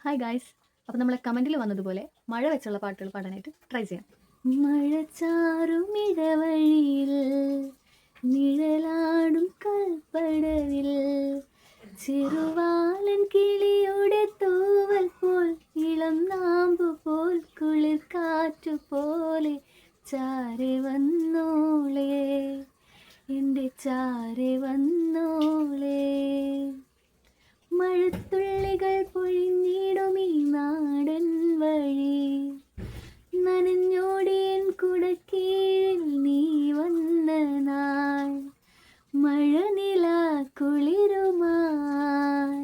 Hi guys. അപ്പോൾ നമ്മളെ കമൻറ്റിൽ വന്നതുപോലെ മഴ വെച്ചുള്ള പാട്ടുകൾ പാടാനായിട്ട് ട്രൈ ചെയ്യാം. മഴച്ചാറുമിഴവഴിയിൽ നിഴലാടും കൽപ്പടവിൽ ചെറുവാലൻ കിളിയുടെ തൂവൽ പോൽ ഇളം നാമ്പു പോൽ കുളിർ കാറ്റു പോലെ ചാരെ വന്നോളേ, എൻ്റെ ചാരെ വന്നോളേ. മഴത്തുള്ളികൾ പൊഴിഞ്ഞിടും ഈ നാടൻ വഴി, നനഞ്ഞോടിയൻ കുടക്കീഴിൽ നീ വന്ന നാൾ, മഴനില കുളിരുമായി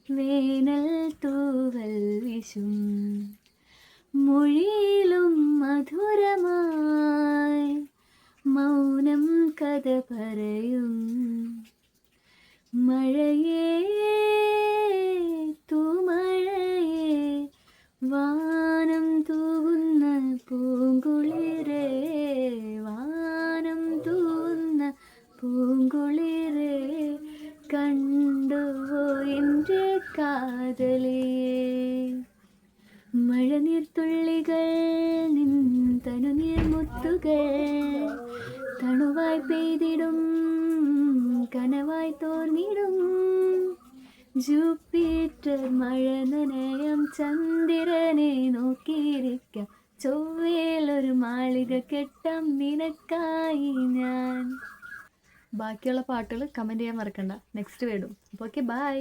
വേനൽ തൂവൽ വിശും മൊഴിയിലും മധുരമായി മൗനം കഥ പറയും. മഴയേ തൂമഴയേ വാനം തൂവുന്ന പൂങ്കുളിരേ, വാനം തൂവുന്ന പൂങ്കുളിരേ, കണ്ടുവോ എൻ്റെ കാതലിയേ. മഴനീർത്തുള്ളികൾ നിൻ തനുനീർമുത്തുകൾ തണുവായി പെയ്തിടും കനവായി തോർന്നിടും. ജൂപ്പിറ്റർ മഴ നനയം ചന്ദ്രനെ നോക്കിയിരിക്കാം, ചൊവ്വയിലൊരു മാളിക കെട്ടാം നിനക്കായി ഞാൻ. ബാക്കിയുള്ള പാട്ടുകൾ കമൻറ്റ് ചെയ്യാൻ മറക്കണ്ട, നെക്സ്റ്റ് വേടും. അപ്പോൾ ഓക്കെ, ബൈ.